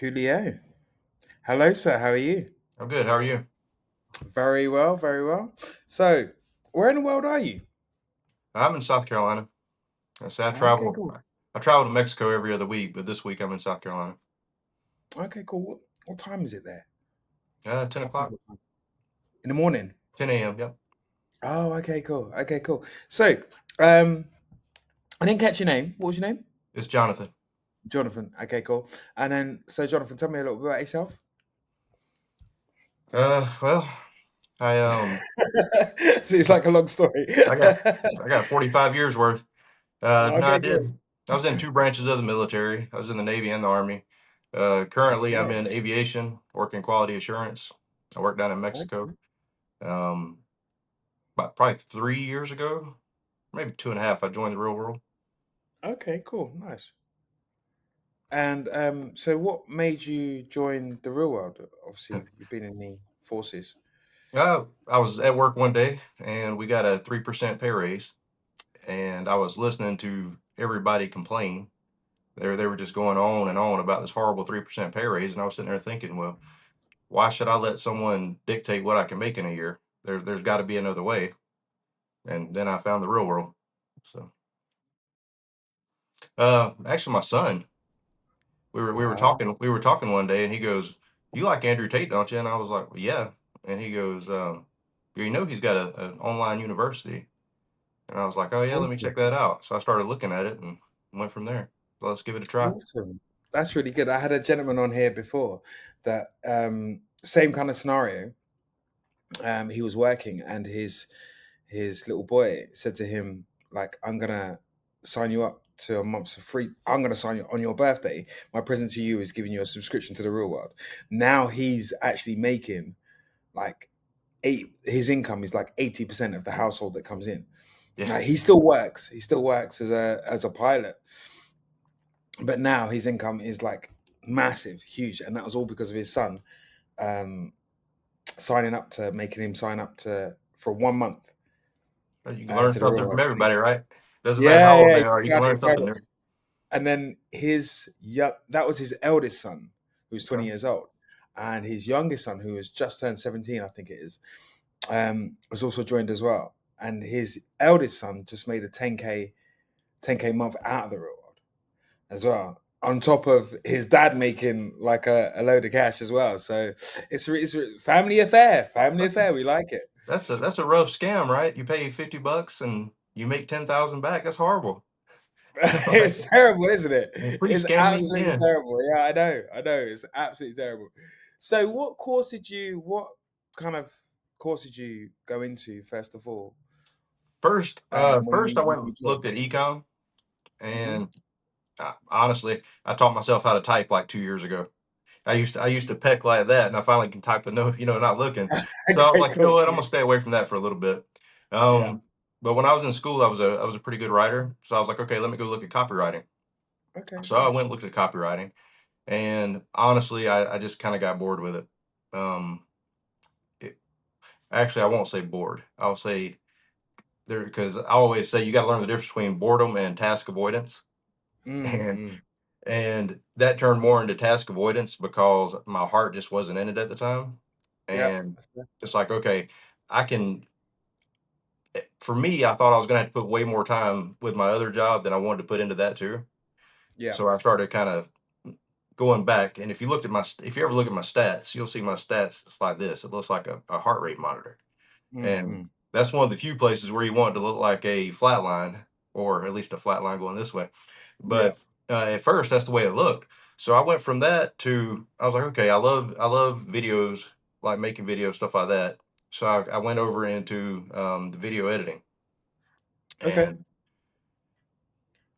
Coolio. Hello, sir. How are you? I'm good. How are you? Very well, very well. So, where in the world are you? I'm in South Carolina. I say I Okay, travel. cool. I travel to Mexico every other week, but this week I'm in South Carolina. Okay, cool. What time is it there? 10 Roughly o'clock, what time? In the morning. 10 a.m. Yep. Oh, okay, cool. Okay, cool. So, um, I didn't catch your name. What was your name? It's Jonathan. Jonathan. Okay, cool. And then, so Jonathan, tell me a little bit about yourself. Well, I So it's like a long story. I got I got 45 years worth. No, I Okay, cool. did. I was in two branches of the military. I was in the Navy and the Army. Currently, I'm Okay. in aviation, working quality assurance. I work down in Mexico. Okay. Um, about probably 3 years ago, maybe two and a half, I joined the real world. Okay, cool. Nice. And so, what made you join the real world? Obviously, you've been in the forces. I was at work one day and we got a 3% pay raise, and I was listening to everybody complain. They were just going on and on about this horrible 3% pay raise, and I was sitting there thinking, well, why should I let someone dictate what I can make in a year? There's got to be another way. And then I found the real world. So, actually, my son, Ah, we were talking one day, and he goes, "You like Andrew Tate, don't you?" And I was like, well, "Yeah." And he goes, "You know, he's got an online university." And I was like, "Oh yeah, let me awesome, check that out." So I started looking at it and went from there. So let's give it a try. awesome. That's really good. I had a gentleman on here before that same kind of scenario. He was working, and his little boy said to him, like, "I'm gonna sign you up to a month's of free. I'm gonna sign you on your birthday. My present to you is giving you a subscription to the real world." Now he's actually making like his income is like 80% of the household that comes in. Yeah. Now he still works. He still works as a pilot, but now his income is like massive, huge, and that was all because of his son um, signing up to making him sign up to for 1 month You can learn to the real something from world. everybody, right? Doesn't matter Yeah, how old yeah, they he's are, you can found learn it something incredible. new. And then that was his eldest son, who's 20 Okay. years old, and his youngest son, who has just turned 17, I think it is, was also joined as well. And his eldest son just made a 10K month out of the real world as well. On top of his dad making like a load of cash as well. So it's family affair. Family That's a affair. We like it. that's a rough scam, right? You pay $50 and you make 10,000 back. That's horrible. Like, It's terrible, isn't it? well, please It's scam me absolutely again. terrible. Yeah, I know. I know. It's absolutely terrible. So what kind of course did you go into first of all, First I went when you and joined? looked at ecom, Hmm. and honestly, I taught myself how to type like 2 years ago. I used to peck like that, and I finally can type a note, not looking. So I was Okay, like, you know cool. what, I'm gonna stay away from that for a little bit. Yeah. But when I was in school, I was a pretty good writer, so I was like, okay, let me go look at copywriting. Okay, So I nice. went and looked at copywriting, and honestly, I just kind of got bored with it. Um, it. Actually, I won't say bored. I'll say there, because I always say you got to learn the difference between boredom and task avoidance, and Mm. and that turned more into task avoidance because my heart just wasn't in it at the time. Yep. And it's like, okay, I can, for me, I thought I was going to have to put way more time with my other job than I wanted to put into that too. Yeah. So I started kind of going back. And if you ever look at my stats, you'll see my stats. It's like this. It looks like a heart rate monitor. And Mm-hmm. that's one of the few places where you want it to look like a flat line, or at least a flat line going this way. Yeah. But at first, that's the way it looked. So I went from that to, I was like, okay, I love videos, like making videos, stuff like that. So I went over into the video editing, Okay.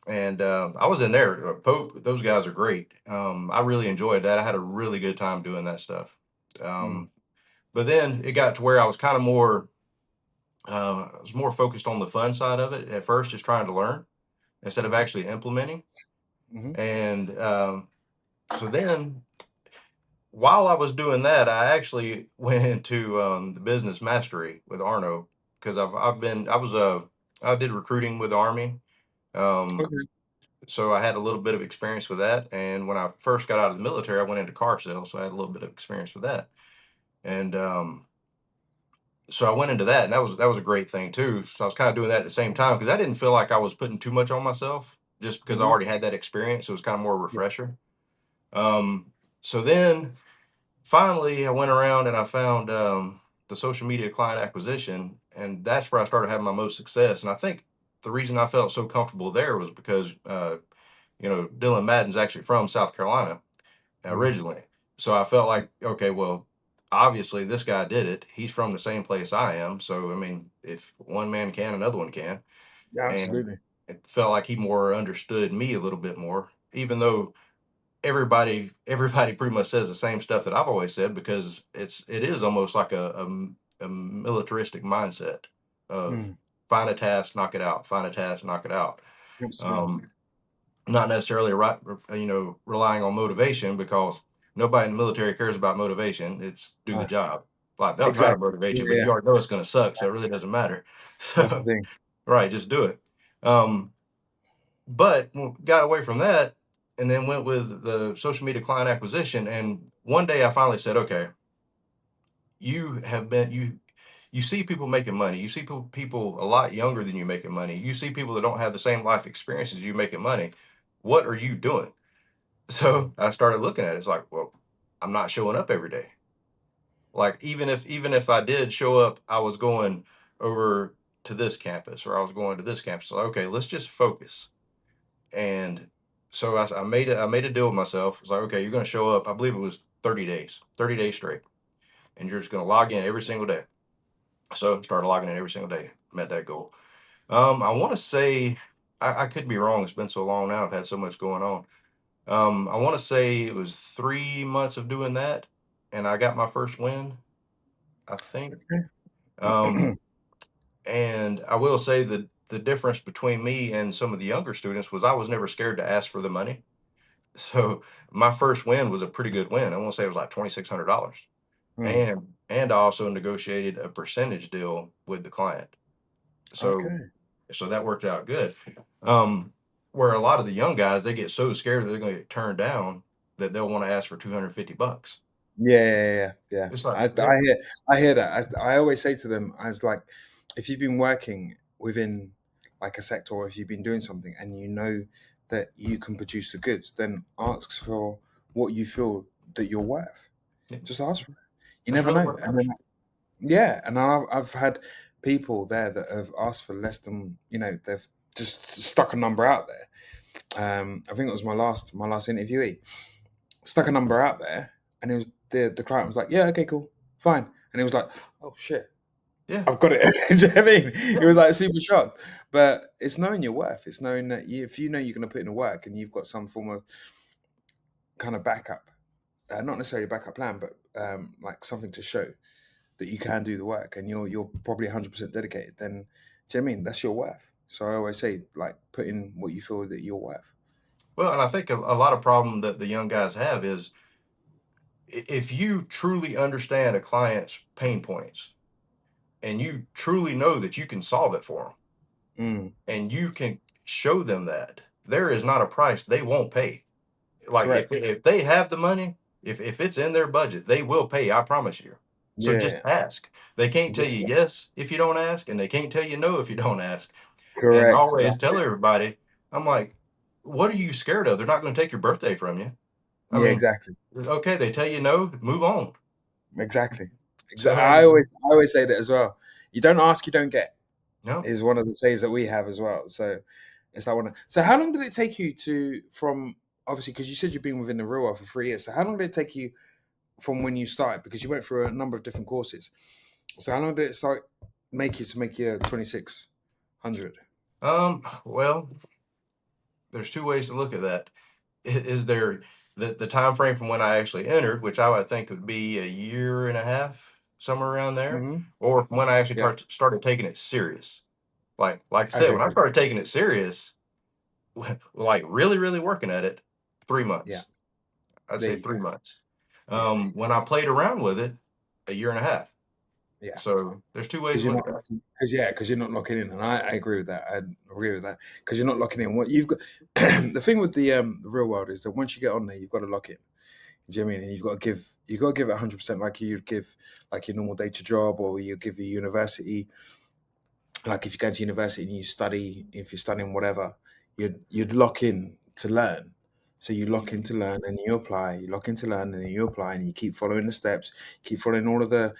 and I was in there. Pope, those guys are great. I really enjoyed that. I had a really good time doing that stuff. Mm. Um, but then it got to where I was kind of more I was more focused on the fun side of it at first, just trying to learn instead of Hmm. actually implementing. Hmm. And so then, while I was doing that, I actually went into the business mastery with Arno, because I did recruiting with the Army. Um, Okay. So I had a little bit of experience with that. And when I first got out of the military, I went into car sales, so I had a little bit of experience with that. And so I went into that, and that was a great thing too. So I was kind of doing that at the same time because I didn't feel like I was putting too much on myself, just because I Hmm. already had that experience. So it was kind of more a Yeah. refresher. So then finally, I went around and I found the social media client acquisition, and that's where I started having my most success. And I think the reason I felt so comfortable there was because Dylan Madden's actually from South Carolina Mm. originally. So I felt like, okay, well, obviously this guy did it. He's from the same place I am. So I mean, if one man can, another one can. Yeah, And absolutely. it felt like he more understood me a little bit more, even though everybody pretty much says the same stuff that I've always said, because it is almost like a militaristic mindset of Mm. find a task, knock it out, find a task, knock it out. Absolutely. Um, Not necessarily relying on motivation, because nobody in the military cares about motivation. It's do the No, job. Like they'll try to exactly. motivate Yeah, you, but yeah. you already know it's going to suck, so it really doesn't matter. That's the So thing. right, just do it. Um, but got away from that and then went with the social media client acquisition. And one day I finally said, okay, you see people making money. You see people a lot younger than you making money. You see people that don't have the same life experience as you making money. What are you doing? Mm. So I started looking at it. It's like, well, I'm not showing up every day. Like even if I did show up, I was going over to this campus or I was going to this campus. So okay, let's just focus. And so I made a deal with myself. It's like, okay, you're going to show up. I believe it was 30 days straight, and you're just going to log in every single day. So started logging in every single day. Met that goal. I want to say I could be wrong. It's been so long now. I've had so much going on. I want to say it was 3 months of doing that, and I got my first win, I think. Um, and I will say that the difference between me and some of the younger students was I was never scared to ask for the money. So my first win was a pretty good win. I want to say it was like $2,600, Mm. and I also negotiated a percentage deal with the client. So Okay. so that worked out good. Um, where a lot of the young guys, they get so scared that they're going to get turned down that they'll want to ask for $250. Yeah, yeah, yeah, yeah. It's like, I hear that. I always say to them, as like, if you've been working within like a sector, or if you've been doing something and you know that you can produce the goods, then ask for what you feel that you're worth. Just ask for it. You that's never really know. what And matters. then yeah, and I've had people there that have asked for less than they've just stuck a number out there. I think it was my last interviewee stuck a number out there, and it was the client was like, "Yeah, okay, cool, fine," and he was like, "Oh shit, Yeah, I've got it." Do you know what I mean? He yeah. was like super shocked, but it's knowing your worth. It's knowing that if you know you're going to put in the work and you've got some form of kind of backup, not necessarily a backup plan, but like something to show that you can do the work, and you're probably 100% dedicated. Then, do you know what I mean? That's your worth. So I always say, like, put in what you feel that you're worth. Well, and I think a lot of problem that the young guys have is if you truly understand a client's pain points and you truly know that you can solve it for them Mm, and you can show them that, there is not a price they won't pay. Like correct. if they have the money, if it's in their budget, they will pay, I promise you. So just Yeah. ask. They can't tell Just you yes if you don't ask, and they can't tell you no if you don't ask. And I correct. always That's tell it. everybody, I'm like, what are you scared of? They're not going to take your birthday from you. I Yeah, mean, exactly. okay, they tell you no, move on. Exactly. So Exactly. I I always say that as well. You don't ask, you don't get, no. is one of the sayings that we have as well. So it's like one. So how long did it take you to from obviously because you said you've been within the real world for 3 years. So how long did it take you from when you started? Because you went through a number of different courses. So how long did it start make your 2600? Well, there's two ways to look at that. Is there the time frame from when I actually entered, which I would think would be a year and a half, somewhere around there, Mm-hmm. or from when I actually Yeah. started taking it serious. Like I said, Okay. when I Cool. started taking it serious, like really, really working at it, three Yeah. months. I'd There say you go. 3 months. Yeah. When I played around with it, a year and a half. Yeah. So there's two ways Because to you're look not at it. locking, because yeah, because you're not locking in, and I agree with that. I agree with that because you're not locking in. What you've got, the thing with the real world is that once you get on there, you've got to lock in. Do you know what I mean? And you've got to give it 100%, like you'd give like your normal day to job, or you give your university. Like if you go to university and you study, if you're studying whatever, you'd lock in to learn. So you lock in to learn and you apply. You lock in to learn and you apply, and you keep following the steps, keep following all of the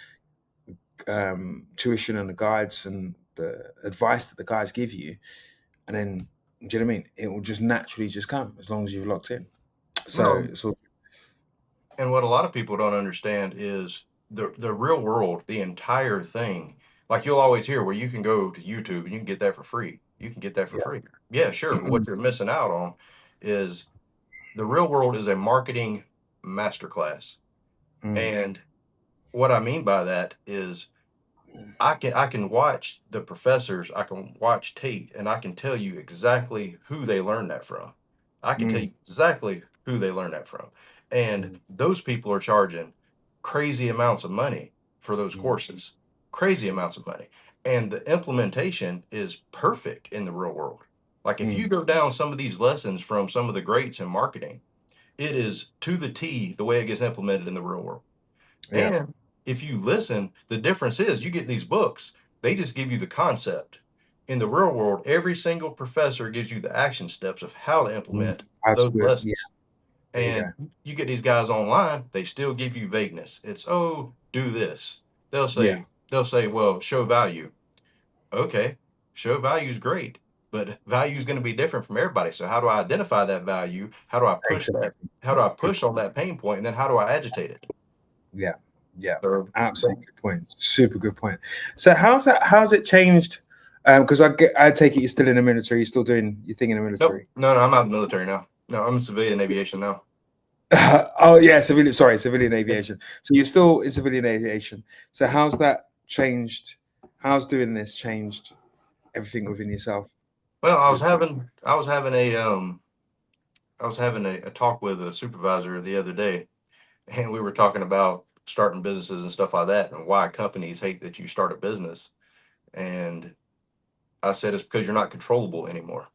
tuition and the guides and the advice that the guys give you, and then do you know what I mean? It will just naturally just come as long as you've locked in. So, No, so and what a lot of people don't understand is the real world, the entire thing. Like you'll always hear where you can go to YouTube and you can get that for free. You can get that for yeah, free. Yeah, sure. But what you're missing out on is the real world is a marketing masterclass. mm, And what I mean by that is I can watch the professors, I can watch Tate, and I can tell you exactly who they learned that from. I can tell mm, you exactly who they learned that from. And mm, those people are charging crazy amounts of money for those mm, courses, crazy amounts of money. And the implementation is perfect in the real world. Like if you mm, go down some of these lessons from some of the greats in marketing, it is to the T the way it gets implemented in the real world. yeah, And if you listen, the difference is you get these books, they just give you the concept. In the real world, every single professor gives you the action steps of how to mm, implement that's those good. Yeah, lessons. there you And go. you get these guys online, they still give you vagueness. It's, oh, do this. They'll Yeah, say, they'll say, well, show value. Okay, show value is great, but value is going to be different from everybody. So how do I identify that value? How do I push that? exactly. How do I Good push on point. that pain point? And then how do I agitate it? Yeah, yeah, So absolutely good point. Super good point. So how's that? How's it changed? Because I take it you're still in the military. You're still doing your thing in the nope. military. No, no, I'm out of the military now. No, I'm in civilian aviation now. Oh yeah, civilian. Sorry, civilian aviation. So you're still in civilian aviation. So how's that changed? How's doing this changed everything within yourself Well, to this point? I was having a talk with a supervisor the other day, and we were talking about starting businesses and stuff like that, and why companies hate that you start a business. And I said it's because you're not controllable anymore.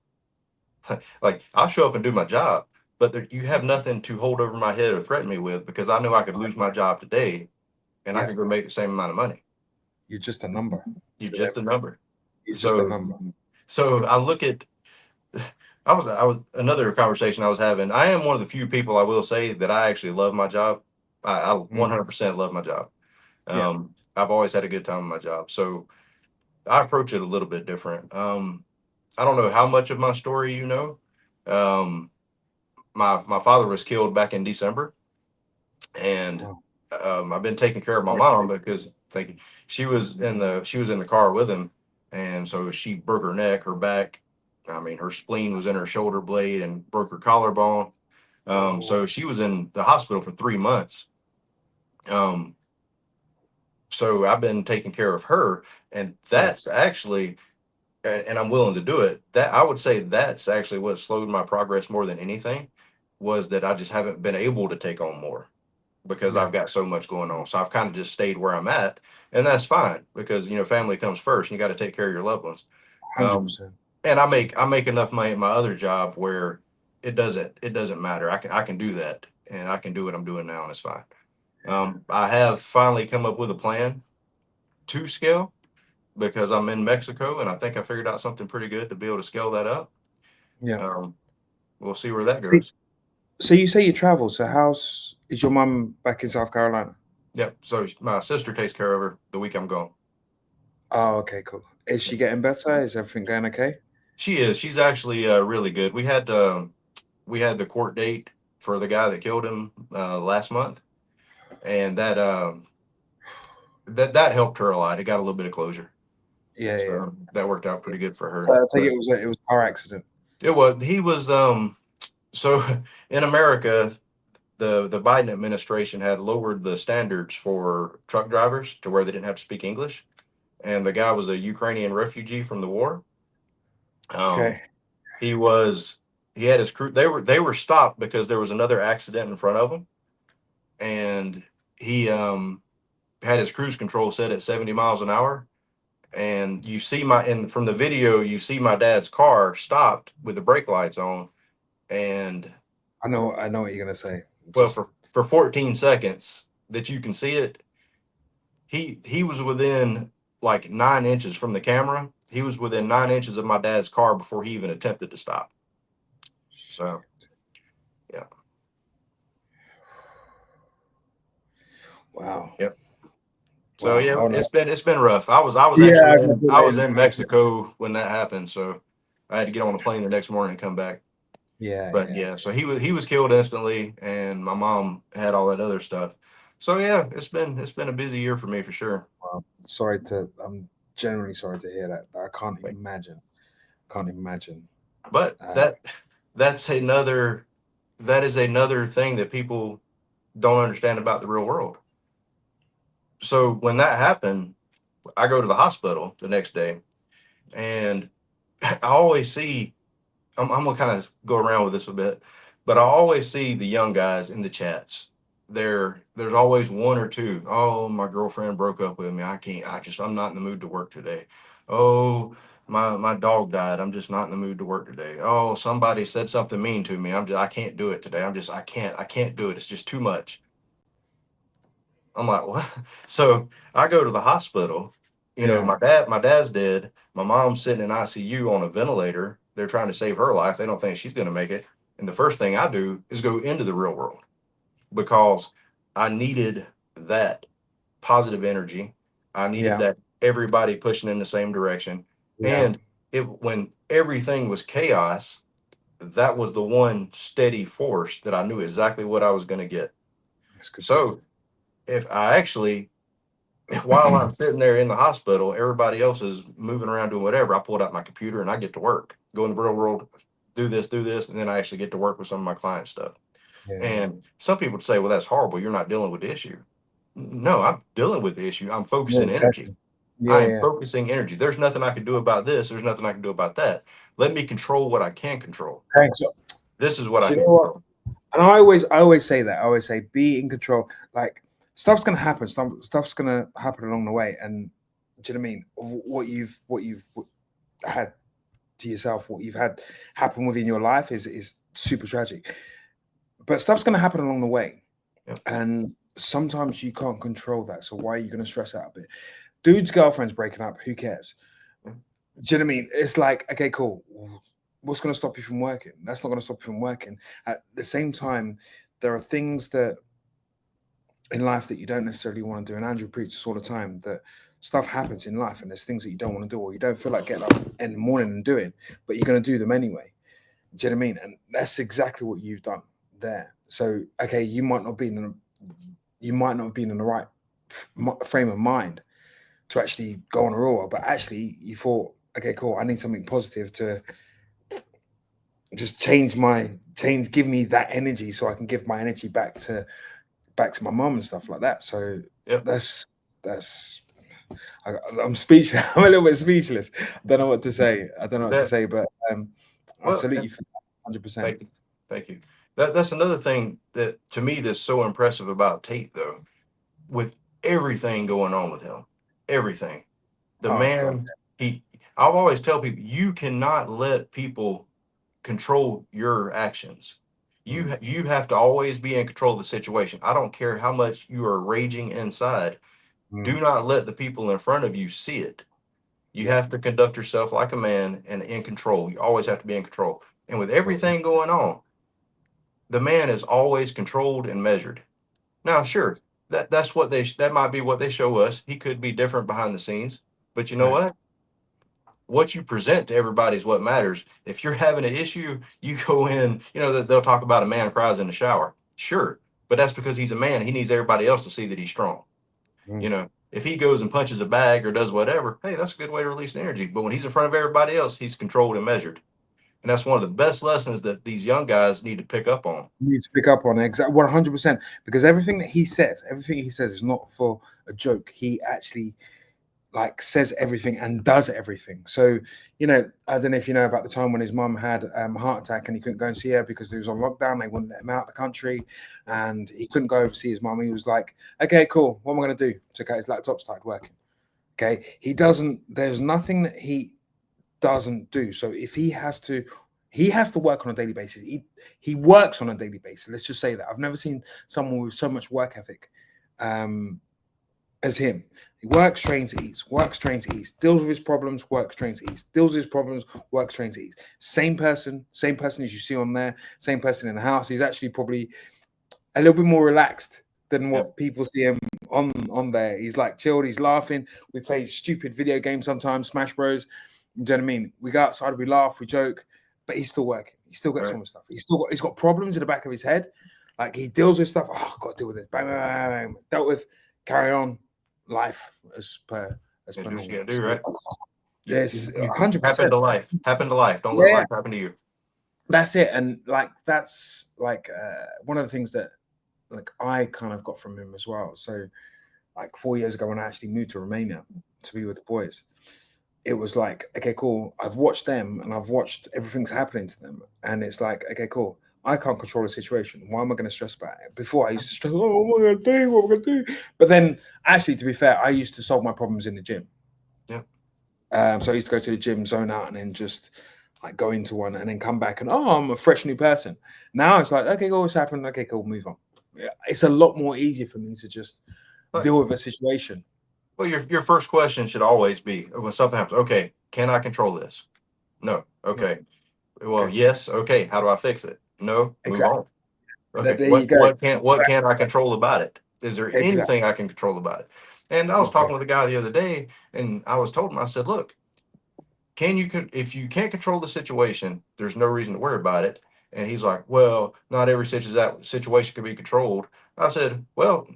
Like I'll show up and do my job, but you have nothing to hold over my head or threaten me with because I know I could lose my job today and I Yeah, could go make the same amount of money. you're just a number You're to just them. a number. You're just a So, number. so I look at I was another conversation I was having. I am one of the few people I will say that I actually love my job. I Mm, 100% love my job. yeah, I've always had a good time in my job, so I approach it a little bit different. I don't know how much of my story you know. Um, my father was killed back in December, and wow. I've been taking care of my Sorry to hear mom because thinking she was in the car with him, and so she broke her neck, her back. I mean, her spleen was in her shoulder blade and broke her collarbone. that. So she was in the hospital for 3 months. Um, so I've been taking care of her, and Yeah, that's actually, and I'm willing to do it. That I would say that's actually what slowed my progress more than anything, was that I just haven't been able to take on more because yeah, I've got so much going on. So I've kind of just stayed where I'm at, and that's fine because family comes first, and you got to take care of your loved ones. hundred Um, percent. and I make enough money in my other job where it doesn't matter. I can do that, and I can do what I'm doing now, and it's fine. I have finally come up with a plan to scale because I'm in Mexico, and I think I figured out something pretty good to be able to scale that up. Yeah. Um, we'll see where that So goes. so you say you travel. So how's is your mum back in South Carolina? Yep. So my sister takes care of her the week I'm gone. Oh, okay, cool. Is she getting better? Is everything going okay? She is. She's actually really good. We had the court date for the guy that killed him last month, and that helped her a lot. It got a little bit of closure, Yeah, yeah, so that worked out yeah. pretty good for So her. I take But it was a car accident. it was he was so in America, the Biden administration had lowered the standards for truck drivers to where they didn't have to speak English, and the guy was a Ukrainian refugee from the war. Um, Okay. he was he had his crew. They were stopped because there was another accident in front of him, and he had his cruise control set at 70 miles an hour. And you see and from the video, you see my dad's car stopped with the brake lights on. And I know what you're gonna say. well, Just for 14 seconds that you can see it, he was within like 9 inches from the camera. He was within 9 inches of my dad's car before he even attempted to stop. So yeah. wow, Yep. So wow. yeah, Oh no. it's been rough. I was Yeah, actually I can I fully was in imagine. Mexico when that happened, so I had to get on a plane the next morning and come back. Yeah, But yeah. yeah, so he was killed instantly, and my mom had all that other stuff. So yeah, it's been a busy year for me for sure. Wow. Sorry to. I'm genuinely sorry to hear that. I can't imagine. Can't imagine. But Uh, that's another that is another thing that people don't understand about the real world. So when that happened, I go to the hospital the next day, and I always see I'm gonna kind of go around with this a bit, but I always see the young guys in the chats. There's always one or two. Oh, my girlfriend broke up with me. I can't. I'm not in the mood to work today. Oh, my dog died. I'm just not in the mood to work today. Oh, somebody said something mean to me. I can't do it today. I can't do it. It's just too much. I'm like, what? So I go to the hospital. yeah, My dad's dead. My mom's sitting in ICU on a ventilator. They're trying to save her life. They don't think she's going to make it. And the first thing I do is go into the real world because I needed that positive energy. I needed yeah, that everybody pushing in the same direction. yeah. And when everything was chaos, that was the one steady force that I knew exactly what I was going to get. That's good to So if I actually while I'm sitting there in the hospital, everybody else is moving around doing whatever. I pulled out my computer and I get to work, go in the real world, do this, and then I actually get to work with some of my client stuff. hear. And some people would say, well, that's horrible. You're not dealing with the issue. No, I'm dealing with the issue. I'm Yeah, focusing energy. exactly. Yeah, I am yeah. focusing energy. There's nothing I can do about this. There's nothing I can do about that. Let me control what I can control. Thanks. This is what I Do you can know what? control. And I always say that. I always say, be in control. Like stuff's gonna happen. Stuff's gonna happen along the way. And do you know what I mean? What you've had to yourself, what you've had happen within your life is super tragic. But stuff's gonna happen along the way, Yep. and sometimes you can't control that. So why are you gonna stress out a bit? Dude's girlfriend's breaking up. Who cares? Yep. Do you know what I mean? It's like, okay, cool. What's going to stop you from working? That's not going to stop you from working. At the same time, there are things that in life that you don't necessarily want to do. And Andrew preaches all the time that stuff happens in life and there's things that you don't want to do or you don't feel like getting up in the morning and doing, but you're going to do them anyway. Do you know what I mean? And that's exactly what you've done there. So, okay, you might not have been in the right frame of mind to actually go on a roll, but actually you thought, okay, cool, I need something positive to just give me that energy so I can give my energy back to my mum and stuff like that. So Yep. that's that's I, I'm speechless. I'm a little bit speechless. I don't know what to say. I don't know what to That say, but I well, salute and you for 100%. thank you. Thank you. That's another thing that to me that's so impressive about Tate though. With everything going on with him, everything. The Oh God, man, he, I'll always tell people, you cannot let people control your actions. mm, You have to always be in control of the situation. I don't care how much you are raging inside. Do mm, not let the people in front of you see it. You yeah, have to conduct yourself like a man and in control. You always have to be in control. And with well, everything going on, the man is always controlled and measured. Now, sure, that might be what they show us. He could be different behind the scenes, but you know right, what? What you present to everybody is what matters. If you're having an issue, you go in. They'll talk about a man cries in the shower. Sure, but that's because he's a man. He needs everybody else to see that he's strong. mm, If he goes and punches a bag or does whatever, hey, that's a good way to release energy. But when he's in front of everybody else, he's controlled and measured. And that's one of the best lessons that these young guys need to pick up on. you need to pick up on it exactly 100% because everything he says is not for a joke. He actually like says everything and does everything. So, I don't know if you know about the time when his mum had a heart attack and he couldn't go and see her because he was on lockdown. They wouldn't let him out of the country, Yep. and he couldn't go over see his mum. He was like, "Okay, cool. What am I going to do?" Took out his laptop, started working. Okay, he doesn't. There's nothing that he doesn't do. So if he has to work on a daily basis. He works on a daily basis. Let's just say that I've never seen someone with so much work ethic. Um, as him. He works, trains, eats, works, trains, eats, deals with his problems, works, trains, eats, deals with his problems, works, trains, eats. Same person as you see on there, same person in the house. He's actually probably a little bit more relaxed than Yep. what people see him on there. He's like chilled, he's laughing. We play stupid video games sometimes, Smash Bros. You know what I mean? We go outside, we laugh, we joke, but he's still working. He's still got Right. some stuff. He's got problems in the back of his head. Like he deals with stuff. Oh, I've got to deal with this. Bang, bang, bang, bang. Dealt with, carry on, life as Yeah, per do what you normal. gotta do, So right? yes, You 100%. happen to life. Happen to life. Don't let Yeah, life happen to you. that's it. And like that's like one of the things that like I kind of got from him as well. So like 4 years ago when I actually moved to Romania to be with the boys, it was like, okay, cool. I've watched them and I've watched everything's happening to them. And it's like, okay, cool. I can't control the situation. Why am I going to stress about it? Before I used to stress, oh, what am I going to do? What am I going to do? But then, actually, to be fair, I used to solve my problems in the gym. Yep. So I used to go to the gym, zone out, and then just like go into one and then come back and, oh, I'm a fresh new person. Now it's like, okay, cool, what's happened? Okay, cool, move on. Yeah, it's a lot more easier for me to just But deal with a situation. well, your first question should always be when something happens. Okay, can I control this? No. No, Okay. Well, okay, yes. Okay. How do I fix it? No. Move exactly. on. Okay. There you go. What can I control about it? Is there Exactly. anything I can control about it? And I was talking with Exactly. a guy the other day, and I was told him, I said, look, if you can't control the situation, there's no reason to worry about it. And he's like, well, not every situation can be controlled. I said, well,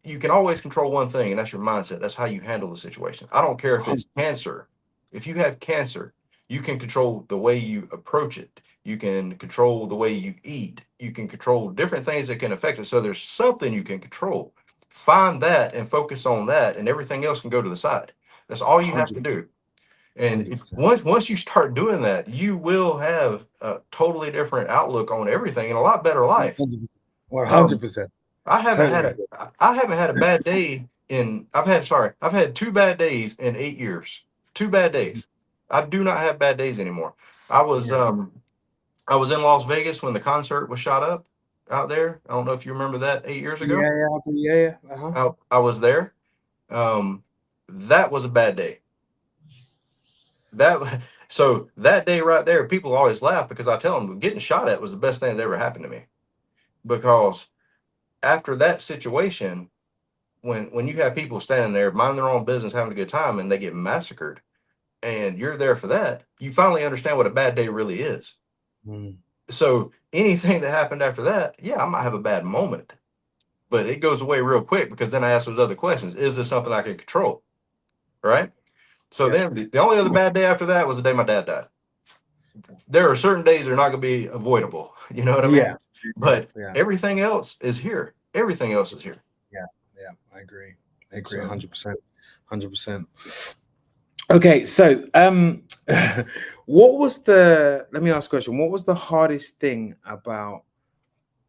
you can always control one thing, and that's your mindset. That's how you handle the situation. I don't care if it's cancer. If you have cancer, you can control the way you approach it. You can control the way you eat. You can control different things that can affect it. So there's something you can control. Find that and focus on that, and everything else can go to the side. That's all you have to 100%. do. And if 100%. once you start doing that, you will have a totally different outlook on everything and a lot better life. Um, 100%. I haven't had Totally a agree. I haven't had a bad day in I've had 2 bad days in 8 years. 2 bad days. I do not have bad days anymore. I was Yeah. um I was in Las Vegas when the concert was shot up out there. I don't know if you remember that 8 years Yeah, ago. yeah, I do. Yeah, yeah. Uh-huh. I was there. Um that was a bad day. That so that day right there, people always laugh because I tell them getting shot at was the best thing that ever happened to me. Because after that situation, when you have people standing there minding their own business, having a good time, and they get massacred, and you're there for that, you finally understand what a bad day really is. Mm. So anything that happened after that, yeah, I might have a bad moment, but it goes away real quick because then I ask those other questions. Is this something I can control? Right. So Yeah. then the only other bad day after that was the day my dad died. There are certain days that are not going to be avoidable. You know what I mean? Yeah. Yeah. But Yeah. everything else is here. Everything else is here. Yeah. Yeah. I agree. I agree So 100%. 100%. Okay, so what was let me ask a question. What was the hardest thing about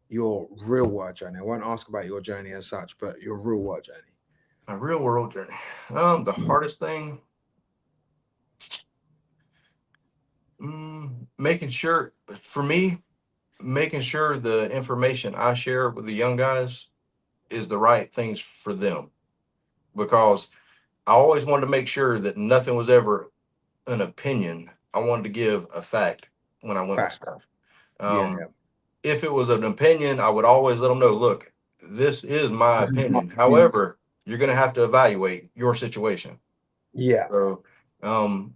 your real world journey? I won't ask about your journey as such, but your real world journey. my real world journey. The hardest thing, making sure for me, making sure the information I share with the young guys is the right things for them. Because I always wanted to make sure that nothing was ever an opinion. I wanted to give a fact when I went with Facts. stuff. Yeah, Um, yeah. if it was an opinion, I would always let them know, look, this is my This is my opinion. opinion. However, you're going to have to evaluate your situation. Yeah. So, um,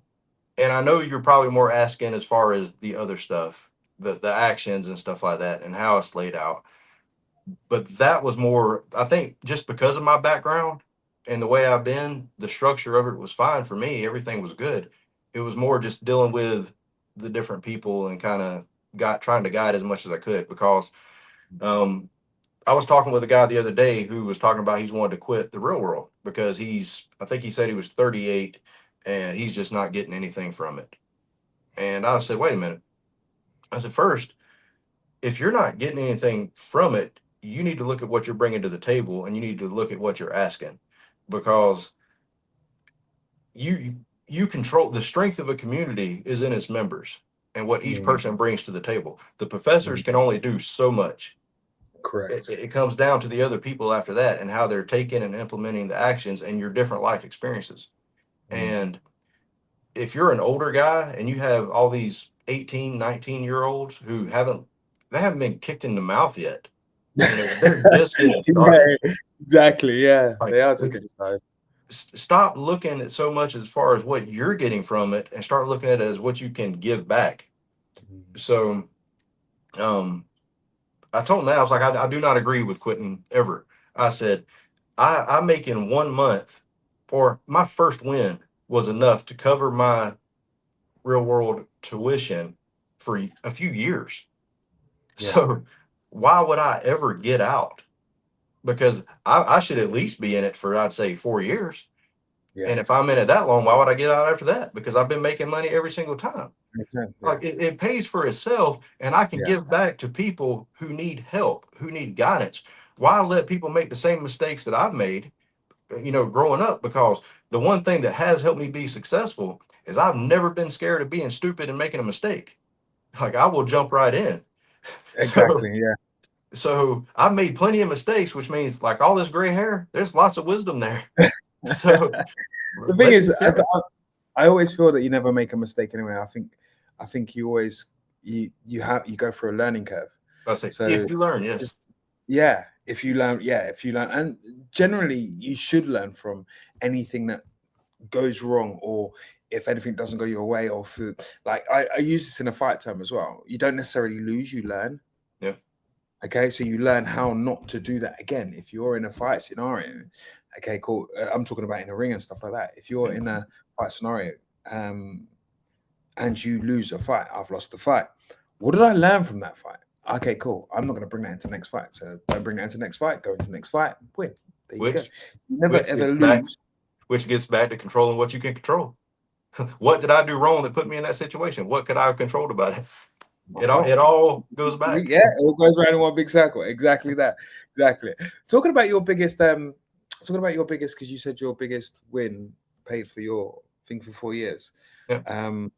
and I know you're probably more asking as far as the other stuff, the actions and stuff like that, and how it's laid out. But that was more, I think, just because of my background and the way I've been, the structure of it was fine for me. Everything was good. It was more just dealing with the different people and kind of got trying to guide as much as I could because um, I was talking with a guy the other day who was talking about he's wanted to quit the real world because I think he said he was 38 and he's just not getting anything from it. And I said, wait a minute. I said, first, if you're not getting anything from it, you need to look at what you're bringing to the table and you need to look at what you're asking, because you you control the strength of a community is in its members and what each Mm, person brings to the table. The professors mm, can only do so much. it, correct. it comes down to the other people after that and how they're taking and implementing the actions and your different life experiences. Mm, And if you're an older guy and you have all these 18, 19-year olds who haven't been kicked in the mouth yet, they're just getting started. yeah, exactly. Yeah, Like, they are just getting started. stop looking at so much as far as what you're getting from it and start looking at it as what you can give back. Mm, So, um, I told him that I was like, I do not agree with quitting ever. I said, I make in 1 month, or my first win was enough to cover my real world tuition for a few years. yeah, So why would I ever get out? Because I should at least be in it for, I'd say, 4 years. yeah, And if I'm in it that long, why would I get out after that? Because I've been making money every single time. makes sense. Yeah, Like, it pays for itself, and I can yeah, give back to people who need help, who need guidance. Why let people make the same mistakes that I've made, growing up? Because the one thing that has helped me be successful is I've never been scared of being stupid and making a mistake. Like, I will jump right in. So, exactly. Yeah. so I've made plenty of mistakes, which means, like, all this gray hair, there's lots of wisdom there. So The thing let me is, share it. I always feel that you never make a mistake anyway. I think you always you go through a learning curve. I say, So if you learn, just, yes. yeah, if you learn, and generally you should learn from anything that goes wrong, or if anything doesn't go your way, or for, like I use this in a fight term as well. You don't necessarily lose, you learn. Yeah. Okay, so you learn how not to do that again. If you're in a fight scenario, okay, cool. I'm talking about in a ring and stuff like that. If you're Yeah. in a fight scenario, and you lose a fight, I've lost the fight. What did I learn from that fight? Okay, cool. I'm not going to bring that into the next fight. So don't bring that into the next fight. Go into the next fight. Win. There you go. Which You never which ever gets back lose. which gets back to controlling what you can control. What did I do wrong that put me in that situation? What could I have controlled about it? My It all goes back. Yeah, it all goes around in one big circle. Exactly that. Exactly. Talking about your biggest, because you said your biggest win paid for your thing for 4 years. Yeah. Um,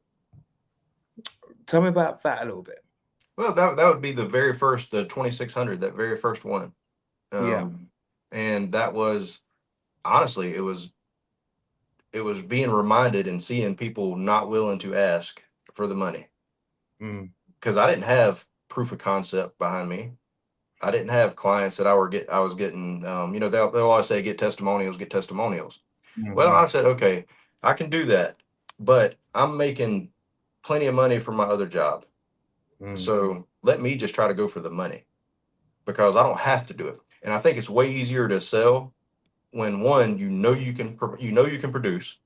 Tell me about that a little bit. Well, that would be the very first, the 2600, that very first one. Yeah. And that was, honestly, it was being reminded and seeing people not willing to ask for the money, Mm, because I didn't have proof of concept behind me. I didn't have clients that I was getting. They'll always say, get testimonials, get testimonials. Well, mm, I said, okay, I can do that, but I'm making plenty of money from my other job. mm, So let me just try to go for the money, because I don't have to do it. And I think it's way easier to sell when, one, you can produce,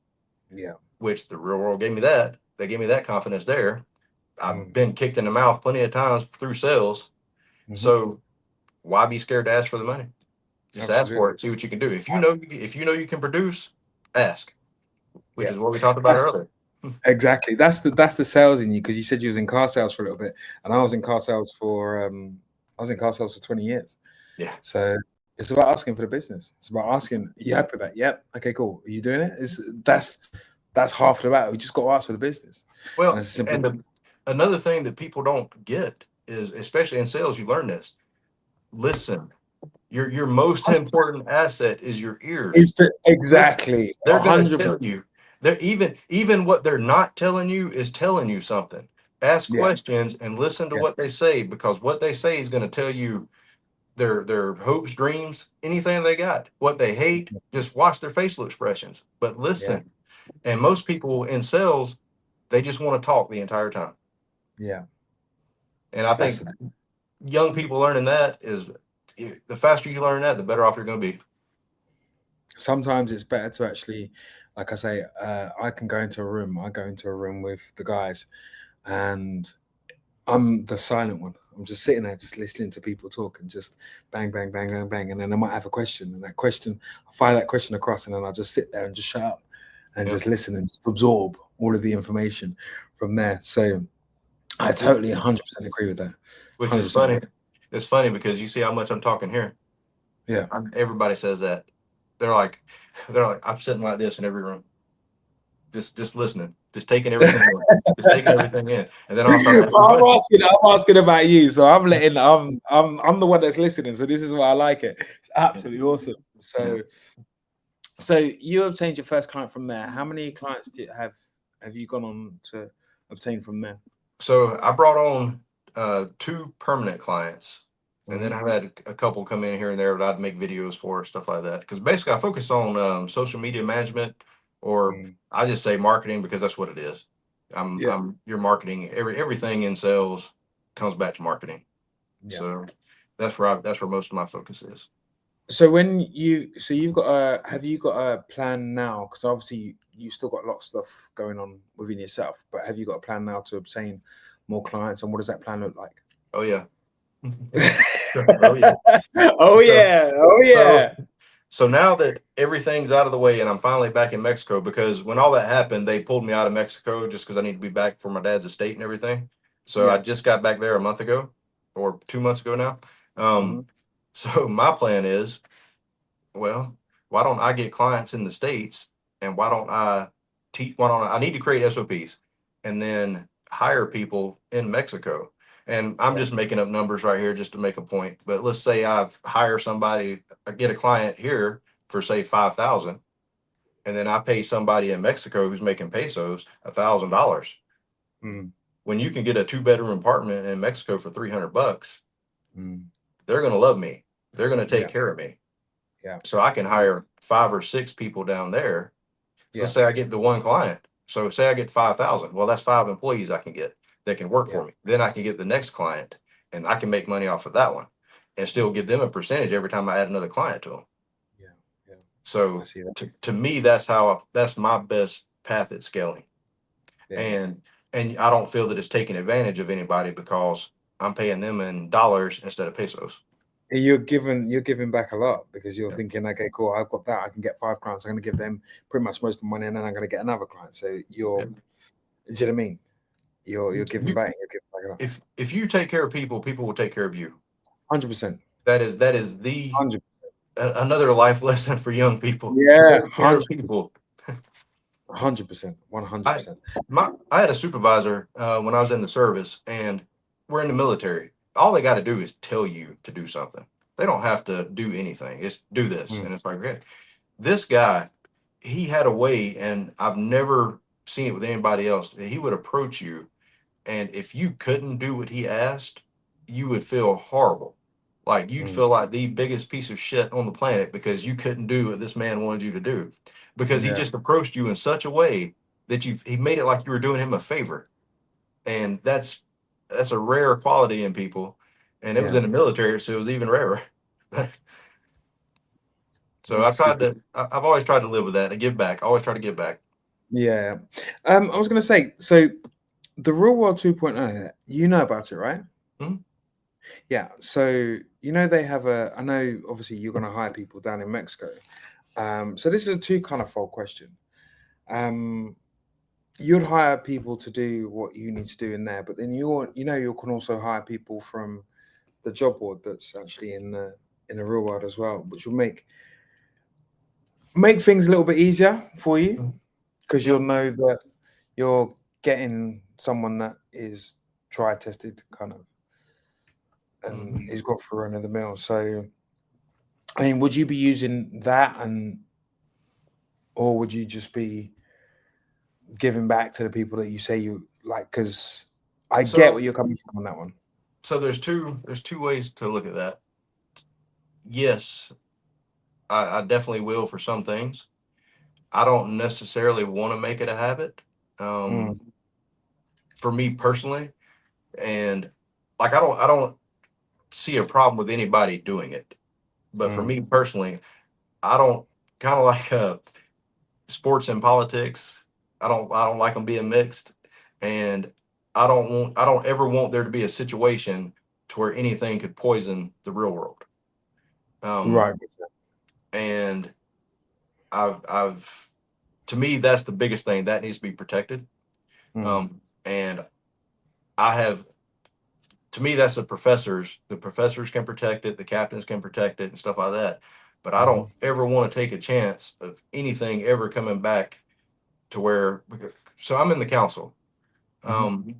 yeah. which the real world gave me that. They gave me that confidence there. I've Mm, been kicked in the mouth plenty of times through sales. hmm. So why be scared to ask for the money? Just ask for Absolutely. it. See what you can do. If you know you can produce, ask. Which Yeah. is what we talked about That's earlier. exactly. That's the sales in you, because you said you was in car sales for a little bit, and I was in car sales for 20 years. Yeah. So it's about asking for the business. It's about asking, you happy with that? Yep. Okay, cool. Are you doing it? That's half the battle. We just got to ask for the business. And Well, it's as simple and as another thing that people don't get is, especially in sales, you learn this. Listen, your most important asset is your ears. it's the, Listen, exactly they're gonna 100%. tell you. They're even what they're not telling you is telling you something. Ask Yeah. questions and listen to Yeah. what they say, because what they say is going to tell you their hopes, dreams, anything they got. What they hate, just watch their facial expressions. But Yeah. listen. And most people in sales, they just want to talk the entire time. Yeah. And I That's think young people learning that is, the faster you learn that, the better off you're going to be. sometimes it's better to actually, like I say, I can go into a room. I go into a room with the guys, and I'm the silent one. I'm just sitting there, just listening to people talk and just bang, bang, bang, bang, bang. And then I might have a question, and that question, I fire that question across, and then I'll just sit there and just shut up and Yeah. just listen and just absorb all of the information from there. So I Which, totally 100% agree with that. which is 100% funny. agree. It's funny because you see how much I'm talking here. Yeah. Everybody says that. They're like, they're like, I'm sitting like this in every room, just listening, just taking everything in, just taking everything in, and then I'll start asking Well, questions. I'm asking about you, so I'm the one that's listening. So this is why I like it. It's Yeah. absolutely awesome. Yeah. So you obtained your first client from there. How many clients have you gone on to obtain from there? So I brought on two permanent clients, and then Mhm. I've had a couple come in here and there that I'd make videos for, stuff like that. Because basically, I focus on social media management, or Mm. I just say marketing because that's what it is. Yeah, I'm your marketing. Everything in sales comes back to marketing. yeah. So that's where most of my focus is. So you've got have you got a plan now? Because obviously you still got a lot of stuff going on within yourself, but have you got a plan now to obtain more clients? And what does that plan look like? Oh yeah. Oh yeah. Oh So yeah, oh so yeah, So now that everything's out of the way and I'm finally back in Mexico, because when all that happened, they pulled me out of Mexico just because I need to be back for my dad's estate and everything. So I yeah. just got back there a month ago or 2 months ago now. Hmm. So my plan is, well, why don't I get clients in the States and why don't I teach? Why don't I need to create SOPs and then hire people in Mexico? And I'm Yeah. just making up numbers right here just to make a point. But let's say I hire somebody, I get a client here for say 5,000, and then I pay somebody in Mexico who's making pesos $1,000. Mm, When you can get a two-bedroom apartment in Mexico for 300 bucks, mm. they're going to love me. They're going to take Yeah, care of me. yeah, So I can yeah, hire 5 or 6 people down there. So yeah, let's say I get the one client. So say I get 5,000. Well, that's 5 employees I can get that can work yeah, for me. Then I can get the next client and I can make money off of that one and still give them a percentage every time I add another client to them. yeah, yeah. I So see that. to me, that's my best path at scaling. Yeah. And I don't feel that it's taking advantage of anybody because I'm paying them in dollars instead of pesos. You're giving back a lot because you're Yeah. thinking, okay, cool, I've got that, I can get 5 clients, I'm going to give them pretty much most of the money, and then I'm going to get another client. So Yeah. you see what I mean? You're giving You, back, you're giving back a lot. if you take care of people, people will take care of you. 100%, That is the 100%. another life lesson for young people. Yeah, Take care of 100%, people. 100%, one hundred I percent. I had a supervisor when I was in the service, and we're in the military. All they got to do is tell you to do something. They don't have to do anything. It's do this, Mm, and it's like, okay. This guy, he had a way, and I've never seen it with anybody else. He would approach you, and if you couldn't do what he asked, you would feel horrible. Like you'd mm, feel like the biggest piece of shit on the planet because you couldn't do what this man wanted you to do. Because he yeah, just approached you in such a way that he made it like you were doing him a favor. And that's a rare quality in people. And it was yeah. in the military, so it was even rarer. So That's super. I've always tried to live with that and give back. I always try to give back. Yeah. I was going to say, so the Real World 2.0, you know about it, right? Mhm. Yeah. So, they have I know obviously you're going to hire people down in Mexico. So this is a two kind of fold question. Um, you'd hire people to do what you need to do in there, but then you can also hire people from the job board that's actually in the real world as well, which will make things a little bit easier for you Mhm. because you'll Yep. know that you're getting someone that is tried, tested, kind of, and Mhm. he's got through another mill. So, I mean, would you be using that, or would you just be giving back to the people that you say you like? Because I get what So you're coming from on that one. so there's two ways to look at that. Yes, I definitely will for some things. I don't necessarily want to make it a habit. Mm, Um, for me personally, and like I don't see a problem with anybody doing it. But for mm, me personally, I don't kind of like sports and politics. I don't like them being mixed, and I don't ever want there to be a situation to where anything could poison the real world. Right. And I've to me, that's the biggest thing that needs to be protected. Mm. And I have, to me, that's the professors can protect it, the captains can protect it and stuff like that. But I Mm-hmm. don't ever want to take a chance of anything ever coming back to where, so I'm in the council. Mm-hmm. Um,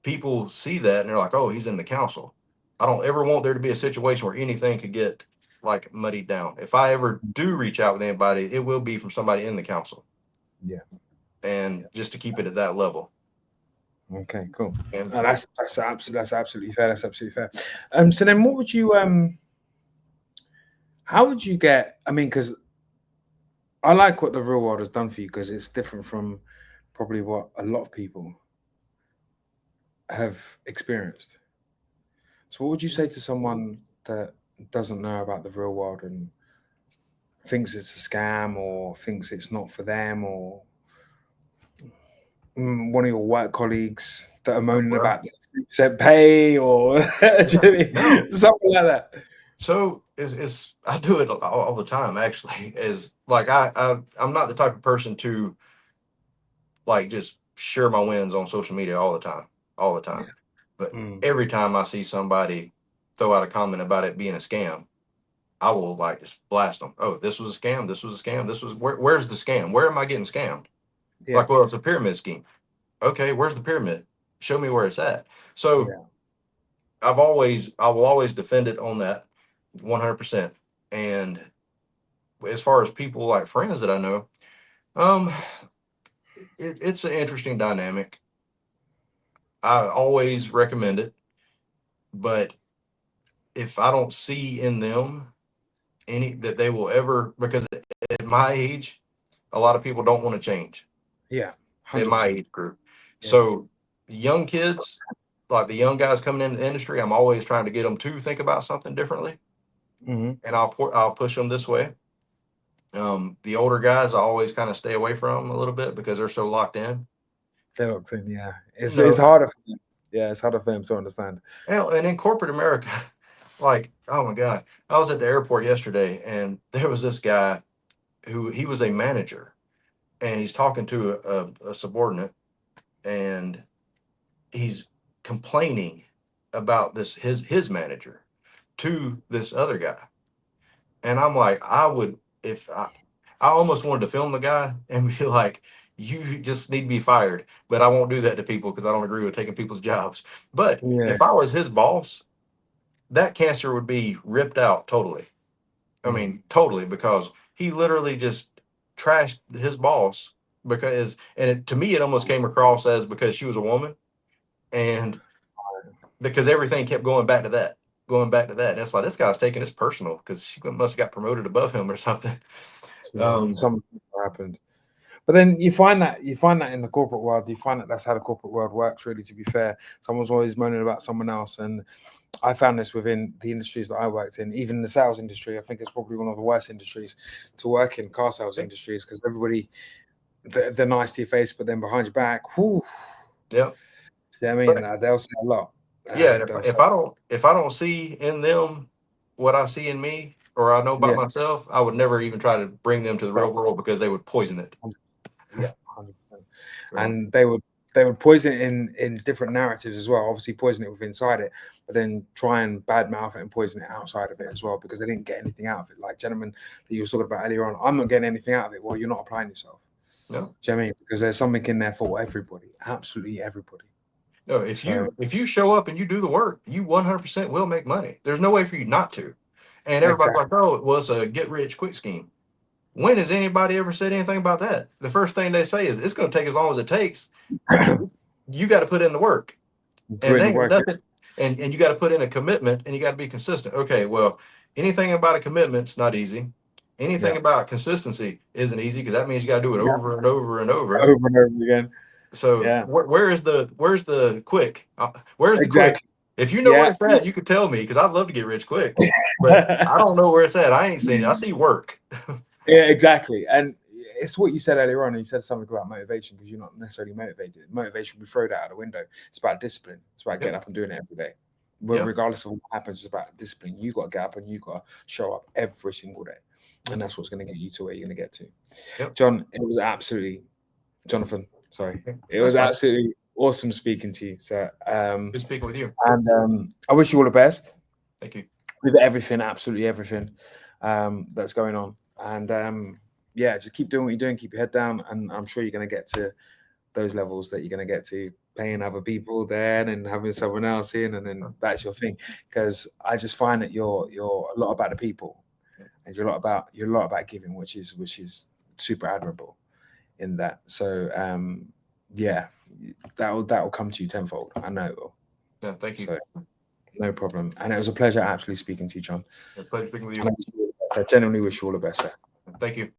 People see that and they're like, oh, he's in the council. I don't ever want there to be a situation where anything could get like muddied down. If I ever do reach out with anybody, it will be from somebody in the council, Yeah. and Yeah. just to keep it at that level. Okay. Cool. And That's absolutely fair. That's absolutely fair. So then, what would you how would you get? I mean, because I like what the real world has done for you because it's different from probably what a lot of people have experienced. So, what would you say to someone that doesn't know about the real world and thinks it's a scam or thinks it's not for them, or one of your work colleagues that are moaning well, about the 3% pay, or do you know what I no. mean? Something like that? So is I do it all the time actually. Is like I'm not the type of person to like just share my wins on social media all the time. Yeah. But Mm, every time I see somebody throw out a comment about it being a scam, I will like just blast them. Oh, this was a scam. This was a scam. This was where's the scam? Where am I getting scammed? yeah. Like, well, it's a pyramid scheme. Okay, where's the pyramid? Show me where it's at. So Yeah. I will always defend it on that 100%. And as far as people like friends that I know, um, it's an interesting dynamic. I always recommend it, but if I don't see in them any that they will ever, because at my age, a lot of people don't want to change Yeah. in my 100%. age group. Yeah. So young kids, like the young guys coming into the industry, I'm always trying to get them to think about something differently, Hmm. and I'll push them this way. The older guys, I always kind of stay away from a little bit because they're so locked in. They're locked in. Yeah. It's No, harder for them. Yeah. It's harder for them to understand. hell, and in corporate America, like, oh my God, I was at the airport yesterday, and there was this guy who he was a manager, and he's talking to a subordinate, and he's complaining about this his manager to this other guy. And I'm like, I would, if I almost wanted to film the guy and be like, you just need to be fired. But I won't do that to people because I don't agree with taking people's jobs. But Yeah. if I was his boss, that cancer would be ripped out totally. I Mm. mean, totally, because he literally just trashed his boss because, and to me, it almost came across as because she was a woman, and because everything kept going back to that, going back to that. And it's like, this guy's taking this personal because she must have got promoted above him or something. Um, Something happened. But then you find that in the corporate world, you find that that's how the corporate world works. Really, to be fair, someone's always moaning about someone else, and I found this within the industries that I worked in, even the sales industry. I think it's probably one of the worst industries to work in, car sales yeah, industries, because everybody they're nice to your face, but then behind your back, whew, yeah. I mean, But they'll say a lot. yeah, and They'll say, if I don't see in them what I see in me or I know about yeah, myself, I would never even try to bring them to the real that's world because they would poison it. yeah, 100%. So And they would poison it in different narratives as well. Obviously, poison it with inside it, but then try and badmouth it and poison it outside of it as well because they didn't get anything out of it. Like gentlemen that you were talking about earlier on, I'm not getting anything out of it. Well, you're not applying yourself. no, Do you know what I mean? Because there's something in there for everybody, absolutely everybody. no. So If you show up and you do the work, you 100% will make money. There's no way for you not to. And everybody's like, exactly, oh, it was a get rich quick scheme. When has anybody ever said anything about that? The first thing they say is it's going to take as long as it takes, but you got to put in the work, and put in they the ain't work. nothing. And you got to put in a commitment, and you got to be consistent. Okay, well, anything about a commitment's not easy. Anything Yeah, about consistency isn't easy because that means you got to do it yeah, over and over and over. over and over again. So Yeah, where's the quick? Where's the quick? exactly. If you know where Yeah. it's at, you could tell me because I'd love to get rich quick, but I don't know where it's at. I ain't seen it. I see work. Yeah, exactly. And it's what you said earlier on. You said something about motivation because you're not necessarily motivated. Motivation, we throw that out the window. It's about discipline. It's about Yep. getting up and doing it every day. Yeah. regardless of what happens. It's about discipline. You got to get up and you got to show up every single day, Yeah. and that's what's going to get you to where you're going to get to. Yep. John, it was absolutely Jonathan. Sorry, Okay. it That's was fine. absolutely awesome speaking to you. So, Good speaking with you. and I wish you all the best Thank you. with everything, absolutely everything that's going on. And yeah, just keep doing what you're doing, keep your head down, and I'm sure you're going to get to those levels that you're going to get to, paying other people then and having someone else in, and then that's your thing. Because I just find that you're a lot about the people, and you're a lot about giving, which is super admirable in that. So yeah, that will come to you tenfold. I know it will. Yeah, thank you. So no problem. And it was a pleasure actually speaking to you, John. A pleasure speaking with And you. I genuinely wish you all the best, sir. Thank you.